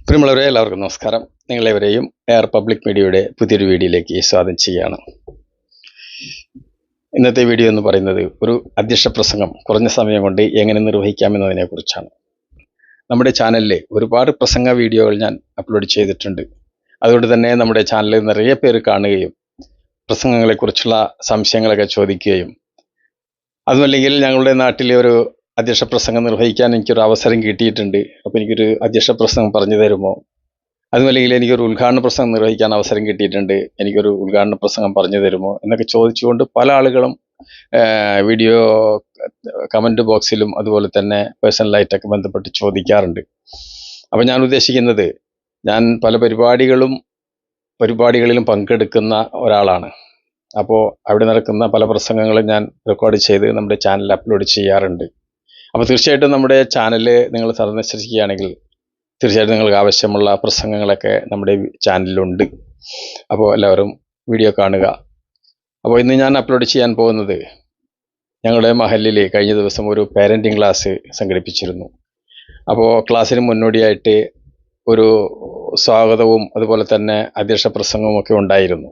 പ്രിയമുള്ളവരെ എല്ലാവർക്കും നമസ്കാരം. നിങ്ങളെവരെയും എയർ പബ്ലിക് മീഡിയയുടെ പുതിയൊരു വീഡിയോയിലേക്ക് സ്വാഗതം ചെയ്യുകയാണ്. ഇന്നത്തെ വീഡിയോ എന്ന് പറയുന്നത് ഒരു അധ്യക്ഷ പ്രസംഗം കുറഞ്ഞ സമയം കൊണ്ട് എങ്ങനെ നിർവഹിക്കാമെന്നതിനെ കുറിച്ചാണ്. നമ്മുടെ ചാനലിൽ ഒരുപാട് പ്രസംഗ വീഡിയോകൾ ഞാൻ അപ്ലോഡ് ചെയ്തിട്ടുണ്ട്. അതുകൊണ്ട് തന്നെ നമ്മുടെ ചാനലിൽ നിറയെ പേര് കാണുകയും പ്രസംഗങ്ങളെക്കുറിച്ചുള്ള സംശയങ്ങളൊക്കെ ചോദിക്കുകയും അതുമല്ലെങ്കിൽ ഞങ്ങളുടെ നാട്ടിലെ ഒരു അധ്യക്ഷ പ്രസംഗം നിർവഹിക്കാൻ എനിക്കൊരു അവസരം കിട്ടിയിട്ടുണ്ട്, അപ്പോൾ എനിക്കൊരു അധ്യക്ഷ പ്രസംഗം പറഞ്ഞു തരുമോ, അതുമല്ലെങ്കിൽ എനിക്കൊരു ഉദ്ഘാടന പ്രസംഗം നിർവഹിക്കാൻ അവസരം കിട്ടിയിട്ടുണ്ട്, എനിക്കൊരു ഉദ്ഘാടന പ്രസംഗം പറഞ്ഞു തരുമോ എന്നൊക്കെ ചോദിച്ചുകൊണ്ട് പല ആളുകളും വീഡിയോ കമൻറ്റ് ബോക്സിലും അതുപോലെ തന്നെ പേഴ്സണലായിട്ടൊക്കെ ബന്ധപ്പെട്ട് ചോദിക്കാറുണ്ട്. അപ്പോൾ ഞാൻ ഉദ്ദേശിക്കുന്നത്, ഞാൻ പല പരിപാടികളിലും പങ്കെടുക്കുന്ന ഒരാളാണ്. അപ്പോൾ അവിടെ നടക്കുന്ന പല പ്രസംഗങ്ങളും ഞാൻ റെക്കോർഡ് ചെയ്ത് നമ്മുടെ ചാനലിൽ അപ്ലോഡ് ചെയ്യാറുണ്ട്. അപ്പോൾ തീർച്ചയായിട്ടും നമ്മുടെ ചാനൽ നിങ്ങൾ സന്ദർശിക്കുകയാണെങ്കിൽ തീർച്ചയായിട്ടും നിങ്ങൾക്ക് ആവശ്യമുള്ള പ്രസംഗങ്ങളൊക്കെ നമ്മുടെ ചാനലിലുണ്ട്. അപ്പോൾ എല്ലാവരും വീഡിയോ കാണുക. അപ്പോൾ ഇന്ന് ഞാൻ അപ്ലോഡ് ചെയ്യാൻ പോകുന്നത്, ഞങ്ങളുടെ മഹല്ലിൽ കഴിഞ്ഞ ദിവസം ഒരു പാരൻറ്റിങ് ക്ലാസ് സംഘടിപ്പിച്ചിരുന്നു. അപ്പോൾ ക്ലാസ്സിന് മുന്നോടിയായിട്ട് ഒരു സ്വാഗതവും അതുപോലെ തന്നെ അധ്യക്ഷ പ്രസംഗവും ഒക്കെ ഉണ്ടായിരുന്നു.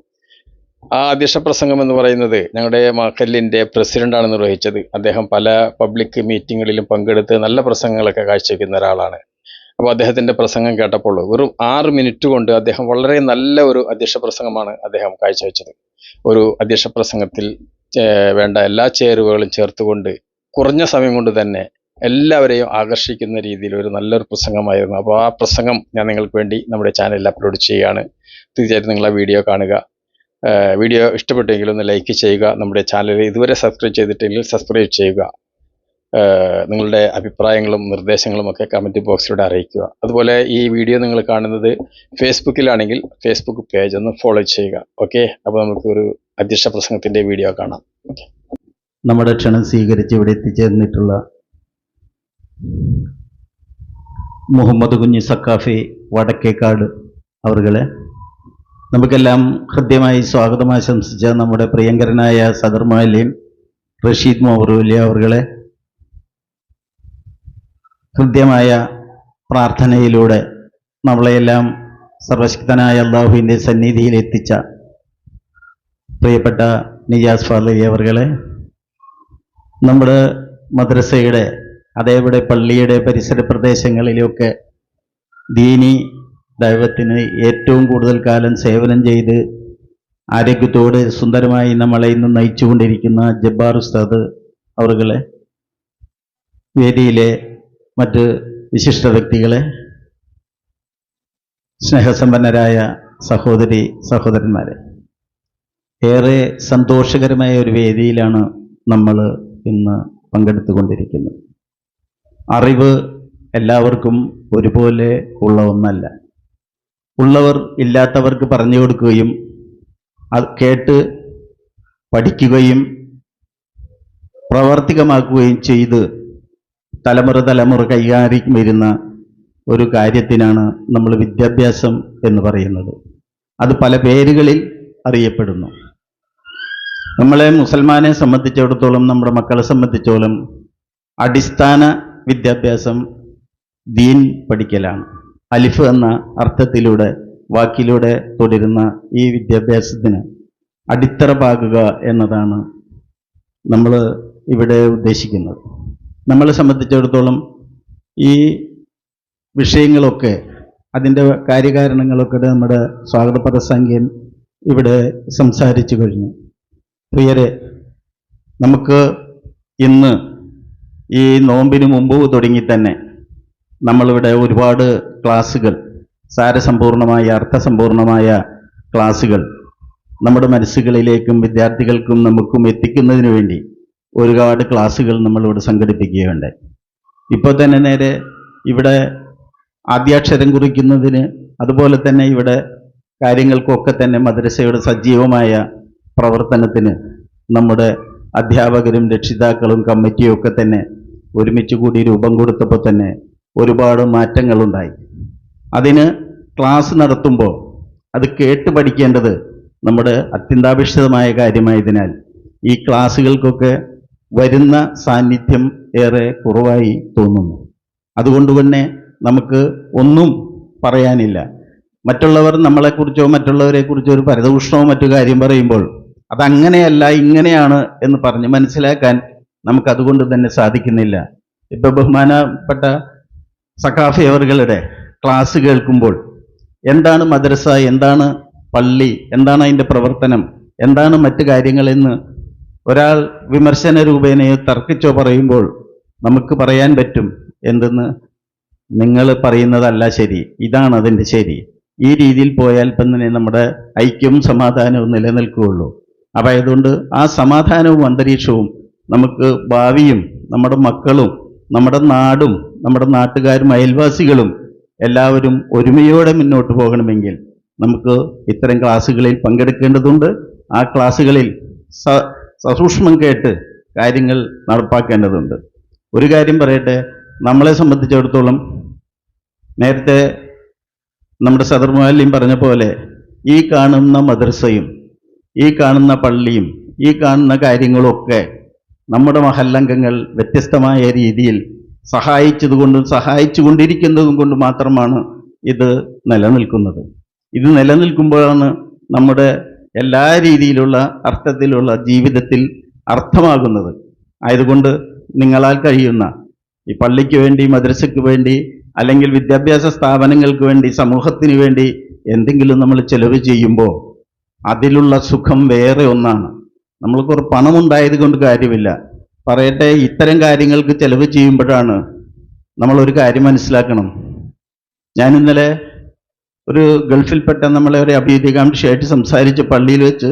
ആ അധ്യക്ഷ പ്രസംഗം എന്ന് പറയുന്നത് ഞങ്ങളുടെ മഹല്ലിൻ്റെ പ്രസിഡൻ്റാണ് നിർവഹിച്ചത്. അദ്ദേഹം പല പബ്ലിക് മീറ്റിങ്ങുകളിലും പങ്കെടുത്ത് നല്ല പ്രസംഗങ്ങളൊക്കെ കാഴ്ചവെക്കുന്ന ഒരാളാണ്. അപ്പോൾ അദ്ദേഹത്തിൻ്റെ പ്രസംഗം കേട്ടപ്പോൾ വെറും 6 മിനിറ്റ് കൊണ്ട് അദ്ദേഹം വളരെ നല്ല ഒരു അധ്യക്ഷ പ്രസംഗമാണ് അദ്ദേഹം കാഴ്ചവെച്ചത്. ഒരു അധ്യക്ഷ പ്രസംഗത്തിൽ വേണ്ട എല്ലാ ചേരുവകളും ചേർത്തുകൊണ്ട് കുറഞ്ഞ സമയം കൊണ്ട് തന്നെ എല്ലാവരെയും ആകർഷിക്കുന്ന രീതിയിൽ ഒരു നല്ലൊരു പ്രസംഗമായിരുന്നു. അപ്പോൾ ആ പ്രസംഗം ഞാൻ നിങ്ങൾക്ക് വേണ്ടി നമ്മുടെ ചാനലിൽ അപ്ലോഡ് ചെയ്യുകയാണ്. തീർച്ചയായിട്ടും നിങ്ങൾ ആ വീഡിയോ കാണുക. വീഡിയോ ഇഷ്ടപ്പെട്ടെങ്കിൽ ഒന്ന് ലൈക്ക് ചെയ്യുക. നമ്മുടെ ചാനൽ ഇതുവരെ സബ്സ്ക്രൈബ് ചെയ്തിട്ടെങ്കിൽ സബ്സ്ക്രൈബ് ചെയ്യുക. നിങ്ങളുടെ അഭിപ്രായങ്ങളും നിർദ്ദേശങ്ങളും ഒക്കെ കമൻറ്റ് ബോക്സിലൂടെ അറിയിക്കുക. അതുപോലെ ഈ വീഡിയോ നിങ്ങൾ കാണുന്നത് ഫേസ്ബുക്കിലാണെങ്കിൽ ഫേസ്ബുക്ക് പേജ് ഒന്ന് ഫോളോ ചെയ്യുക. ഓക്കെ, അപ്പോൾ നമുക്ക് ഒരു അധ്യക്ഷ പ്രസംഗത്തിൻ്റെ വീഡിയോ കാണാം. ഓക്കെ. നമ്മുടെ ക്ഷണം സ്വീകരിച്ച് ഇവിടെ എത്തിച്ചേർന്നിട്ടുള്ള മുഹമ്മദ് കുഞ്ഞി സക്കാഫി വടക്കേക്കാട് അവർകളെ, നമുക്കെല്ലാം ഹൃദ്യമായി സ്വാഗതം ആശംസിച്ച നമ്മുടെ പ്രിയങ്കരനായ സദർ മുഅല്ലിം റഷീദ് മൗറൂലി അവർകളെ, ഹൃദ്യമായ പ്രാർത്ഥനയിലൂടെ നമ്മളെയെല്ലാം സർവശക്തനായ അള്ളാഹുവിൻ്റെ സന്നിധിയിൽ എത്തിച്ച പ്രിയപ്പെട്ട നിജാസ് ഫാദലി അവർകളെ, നമ്മുടെ മദ്രസയുടെ അതേപോലെ പള്ളിയുടെ പരിസര പ്രദേശങ്ങളിലൊക്കെ ദീനി ദൈവത്തിന് ഏറ്റവും കൂടുതൽ കാലം സേവനം ചെയ്ത് ആരോഗ്യത്തോട് സുന്ദരമായി നമ്മളെ ഇന്ന് നയിച്ചുകൊണ്ടിരിക്കുന്ന ജബ്ബാർ ഉസ്താദ് അവർകളെ, വേദിയിലെ മറ്റ് വിശിഷ്ട വ്യക്തികളെ, സ്നേഹസമ്പന്നരായ സഹോദരി സഹോദരന്മാരെ, ഏറെ സന്തോഷകരമായ ഒരു വേദിയിലാണ് നമ്മൾ ഇന്ന് പങ്കെടുത്തുകൊണ്ടിരിക്കുന്നത്. അറിവ് എല്ലാവർക്കും ഒരുപോലെ ഉള്ള ഒന്നല്ല. ഉള്ളവർ ഇല്ലാത്തവർക്ക് പറഞ്ഞു കൊടുക്കുകയും അത് കേട്ട് പഠിക്കുകയും പ്രാവർത്തികമാക്കുകയും ചെയ്ത് തലമുറ കൈകാര്യം വരുന്ന ഒരു കാര്യത്തിനാണ് നമ്മൾ വിദ്യാഭ്യാസം എന്ന് പറയുന്നത്. അത് പല പേരുകളിൽ അറിയപ്പെടുന്നു. നമ്മളെ മുസൽമാനെ സംബന്ധിച്ചിടത്തോളം, നമ്മുടെ മക്കളെ സംബന്ധിച്ചോളം അടിസ്ഥാന വിദ്യാഭ്യാസം ദീൻ പഠിക്കലാണ്. അലിഫ് എന്ന അർത്ഥത്തിലൂടെ വാക്കിലൂടെ തുടരുന്ന ഈ വിദ്യാഭ്യാസത്തിന് അടിത്തറ പാകുക എന്നതാണ് നമ്മൾ ഇവിടെ ഉദ്ദേശിക്കുന്നത്. നമ്മളെ സംബന്ധിച്ചിടത്തോളം ഈ വിഷയങ്ങളൊക്കെ, അതിൻ്റെ കാര്യകാരണങ്ങളൊക്കെ നമ്മുടെ സ്വാഗത പ്രസംഗൻ ഇവിടെ സംസാരിച്ചു കഴിഞ്ഞു. പ്രിയരെ, നമുക്ക് ഇന്ന് ഈ നോമ്പിന് മുമ്പ് തുടങ്ങി തന്നെ നമ്മളിവിടെ ഒരുപാട് ക്ലാസ്സുകൾ, സാരസമ്പൂർണമായ അർത്ഥസമ്പൂർണമായ ക്ലാസ്സുകൾ നമ്മുടെ മനസ്സുകളിലേക്കും വിദ്യാർത്ഥികൾക്കും നമുക്കും എത്തിക്കുന്നതിന് വേണ്ടി ഒരുപാട് ക്ലാസ്സുകൾ നമ്മളിവിടെ സംഘടിപ്പിക്കുകയുണ്ടായി. ഇപ്പോൾ തന്നെ നേരെ ഇവിടെ ആദ്യാക്ഷരം കുറിക്കുന്നതിന്, അതുപോലെ തന്നെ ഇവിടെ കാര്യങ്ങൾക്കൊക്കെ തന്നെ മദ്രസയുടെ സജീവമായ പ്രവർത്തനത്തിന് നമ്മുടെ അധ്യാപകരും രക്ഷിതാക്കളും കമ്മിറ്റിയും ഒക്കെ തന്നെ ഒരുമിച്ച് കൂടി രൂപം കൊടുത്തപ്പോൾ തന്നെ ഒരുപാട് മാറ്റങ്ങളുണ്ടായി. അതിന് ക്ലാസ് നടത്തുമ്പോൾ അത് കേട്ട് പഠിക്കേണ്ടത് നമ്മുടെ അത്യന്താപേക്ഷിതമായ കാര്യമായതിനാൽ ഈ ക്ലാസ്സുകൾക്കൊക്കെ വരുന്ന സാന്നിധ്യം ഏറെ കുറവായി തോന്നുന്നു. അതുകൊണ്ട് തന്നെ നമുക്ക് ഒന്നും പറയാനില്ല. മറ്റുള്ളവർ നമ്മളെക്കുറിച്ചോ മറ്റുള്ളവരെക്കുറിച്ചോ ഒരു പരദൂഷണമോ മറ്റു കാര്യം പറയുമ്പോൾ അതങ്ങനെയല്ല ഇങ്ങനെയാണ് എന്ന് പറഞ്ഞ് മനസ്സിലാക്കാൻ നമുക്കതുകൊണ്ട് തന്നെ സാധിക്കുന്നില്ല. ഇപ്പൊ ബഹുമാനപ്പെട്ട സഖാഫി അവറുകളുടെ ക്ലാസ് കേൾക്കുമ്പോൾ എന്താണ് മദ്രസ, എന്താണ് പള്ളി, എന്താണ് അതിൻ്റെ പ്രവർത്തനം, എന്താണ് മറ്റു കാര്യങ്ങളെന്ന് ഒരാൾ വിമർശന രൂപേണയോ തർക്കിച്ചോ പറയുമ്പോൾ നമുക്ക് പറയാൻ പറ്റും, എന്തെന്ന്, നിങ്ങൾ പറയുന്നതല്ല ശരി, ഇതാണ് അതിൻ്റെ ശരി. ഈ രീതിയിൽ പോയാൽ തന്നെ നമ്മുടെ ഐക്യവും സമാധാനവും നിലനിൽക്കുകയുള്ളൂ. അപ്പം അതുകൊണ്ട് ആ സമാധാനവും അന്തരീക്ഷവും നമുക്ക് ഭാവിയും നമ്മുടെ മക്കളും നമ്മുടെ നാടും നമ്മുടെ നാട്ടുകാരും അയൽവാസികളും എല്ലാവരും ഒരുമയോടെ മുന്നോട്ട് പോകണമെങ്കിൽ നമുക്ക് ഇത്തരം ക്ലാസ്സുകളിൽ പങ്കെടുക്കേണ്ടതുണ്ട്. ആ ക്ലാസ്സുകളിൽ സസൂക്ഷ്മം കേട്ട് കാര്യങ്ങൾ നടപ്പാക്കേണ്ടതുണ്ട്. ഒരു കാര്യം പറയട്ടെ, നമ്മളെ സംബന്ധിച്ചിടത്തോളം നേരത്തെ നമ്മുടെ സദർ മുഅല്ലിം പറഞ്ഞ പോലെ ഈ കാണുന്ന മദ്രസയും ഈ കാണുന്ന പള്ളിയും ഈ കാണുന്ന കാര്യങ്ങളൊക്കെ നമ്മുടെ മഹല്ലംഗങ്ങൾ വ്യത്യസ്തമായ രീതിയിൽ സഹായിച്ചുകൊണ്ടിരിക്കുന്നതും കൊണ്ട് മാത്രമാണ് ഇത് നിലനിൽക്കുന്നത്. ഇത് നിലനിൽക്കുമ്പോഴാണ് നമ്മുടെ എല്ലാ രീതിയിലുള്ള അർത്ഥത്തിലുള്ള ജീവിതത്തിൽ അർത്ഥമാകുന്നത്. ആയതുകൊണ്ട് നിങ്ങളാൽ കഴിയുന്ന ഈ പള്ളിക്ക് വേണ്ടി, മദ്രസയ്ക്ക് വേണ്ടി, അല്ലെങ്കിൽ വിദ്യാഭ്യാസ സ്ഥാപനങ്ങൾക്ക് വേണ്ടി, സമൂഹത്തിന് വേണ്ടി എന്തെങ്കിലും നമ്മൾ ചെലവ് ചെയ്യുമ്പോൾ അതിലുള്ള സുഖം വേറെ ഒന്നാണ്. നമ്മൾക്ക് ഒരു പണമുണ്ടായത് കൊണ്ട് കാര്യമില്ല. പറയട്ടെ, ഇത്തരം കാര്യങ്ങൾക്ക് ചെലവ് ചെയ്യുമ്പോഴാണ് നമ്മളൊരു കാര്യം മനസ്സിലാക്കണം. ഞാൻ ഇന്നലെ ഒരു ഗൾഫിൽപ്പെട്ട നമ്മളെ ഒരു അഭ്യുദയകാംക്ഷിയായിട്ട് സംസാരിച്ച് പള്ളിയിൽ വെച്ച്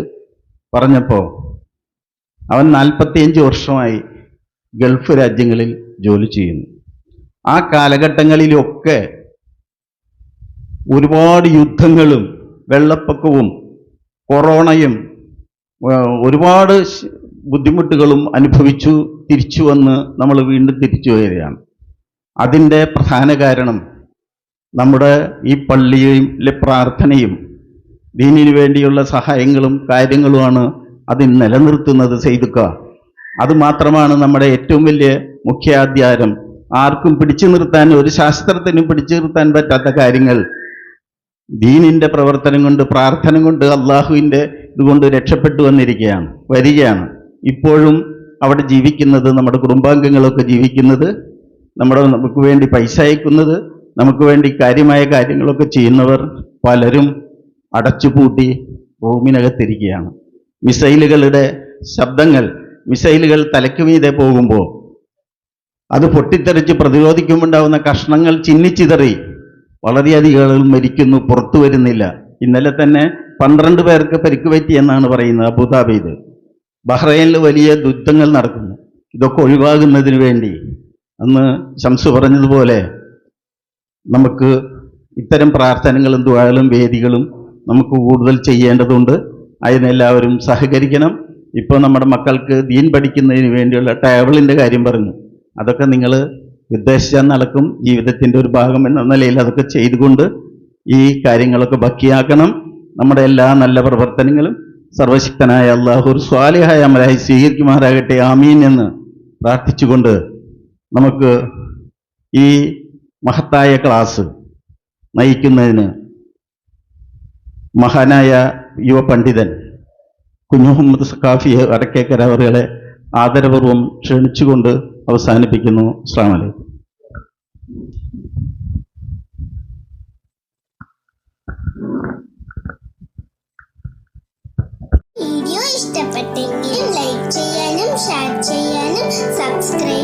പറഞ്ഞപ്പോൾ അവൻ 45 വർഷമായി ഗൾഫ് രാജ്യങ്ങളിൽ ജോലി ചെയ്യുന്നു. ആ കാലഘട്ടങ്ങളിലൊക്കെ ഒരുപാട് യുദ്ധങ്ങളും വെള്ളപ്പൊക്കവും കൊറോണയും ഒരുപാട് ബുദ്ധിമുട്ടുകളും അനുഭവിച്ചു തിരിച്ചു വന്ന് നമ്മൾ വീണ്ടും തിരിച്ചു വരികയാണ്. അതിൻ്റെ പ്രധാന കാരണം നമ്മുടെ ഈ പള്ളിയിലെ പ്രാർത്ഥനയും ദീനിനു വേണ്ടിയുള്ള സഹായങ്ങളും കാര്യങ്ങളുമാണ് അത് നിലനിർത്തുന്നത്. ചെയ്തുക അതുമാത്രമാണ് നമ്മുടെ ഏറ്റവും വലിയ മുഖ്യാധാരം. ആർക്കും പിടിച്ചു നിർത്താൻ, ഒരു ശാസ്ത്രത്തിനും പിടിച്ചു നിർത്താൻ പറ്റാത്ത കാര്യങ്ങൾ ദീനിൻ്റെ പ്രവർത്തനം കൊണ്ട്, പ്രാർത്ഥന കൊണ്ട്, അള്ളാഹുവിൻ്റെ ഇതുകൊണ്ട് രക്ഷപ്പെട്ടു വരികയാണ്. ഇപ്പോഴും അവിടെ ജീവിക്കുന്നത്, നമ്മുടെ കുടുംബാംഗങ്ങളൊക്കെ ജീവിക്കുന്നത്, നമുക്ക് വേണ്ടി പൈസ അയക്കുന്നത്, നമുക്ക് വേണ്ടി കാര്യമായ കാര്യങ്ങളൊക്കെ ചെയ്യുന്നവർ പലരും അടച്ചുപൂട്ടി റൂമിനകത്തിരിക്കുകയാണ്. മിസൈലുകളുടെ ശബ്ദങ്ങൾ, മിസൈലുകൾ തലയ്ക്ക് മീതെ പോകുമ്പോൾ അത് പൊട്ടിത്തെറിച്ച് പ്രതിരോധിക്കുമ്പോണ്ടാവുന്ന കഷ്ണങ്ങൾ ചിന്നിച്ചിതറി വളരെയധികം ആളുകൾ മരിക്കുന്നു, പുറത്തു വരുന്നില്ല. ഇന്നലെ തന്നെ 12 പേർക്ക് പരിക്ക് പറ്റിയെന്നാണ് പറയുന്നത് അബുദാബിയിൽ. ബഹ്റൈനിൽ വലിയ യുദ്ധങ്ങൾ നടക്കുന്നു. ഇതൊക്കെ ഒഴിവാകുന്നതിന് വേണ്ടി അന്ന് ശംസു പറഞ്ഞതുപോലെ നമുക്ക് ഇത്തരം പ്രാർത്ഥനകളും ദുആകളും വേദികളും നമുക്ക് കൂടുതൽ ചെയ്യേണ്ടതുണ്ട്. അതിനെല്ലാവരും സഹകരിക്കണം. ഇപ്പോൾ നമ്മുടെ മക്കൾക്ക് ദീൻ പഠിക്കുന്നതിന് വേണ്ടിയുള്ള ടേബിളിൻ്റെ കാര്യം പറഞ്ഞു. അതൊക്കെ നിങ്ങൾ ഉദ്ദേശിച്ചാൽ നടക്കും. ജീവിതത്തിൻ്റെ ഒരു ഭാഗം എന്ന നിലയിൽ അതൊക്കെ ചെയ്തുകൊണ്ട് ഈ കാര്യങ്ങളൊക്കെ ബാക്കിയാക്കണം. നമ്മുടെ എല്ലാ നല്ല പ്രവർത്തനങ്ങളും സർവശക്തനായ അള്ളാഹു സ്വാലിഹായ അമലായി സ്വീകരിക്കുമാറാകട്ടെ, ആമീൻ എന്ന് പ്രാർത്ഥിച്ചുകൊണ്ട് നമുക്ക് ഈ മഹത്തായ ക്ലാസ് നയിക്കുന്നതിന് മഹാനായ യുവ പണ്ഡിതൻ കുഞ്ഞു മുഹമ്മദ് സഖാഫി വടക്കേക്കര അവരുകളെ ആദരപൂർവ്വം ക്ഷണിച്ചുകൊണ്ട് അവസാനിപ്പിക്കുന്നു. അസ്സലാമു അലൈക്കും. വീഡിയോ ഇഷ്ടപ്പെട്ടെങ്കിൽ ലൈക്ക് ചെയ്യാനും ഷെയർ ചെയ്യാനും സബ്സ്ക്രൈബ്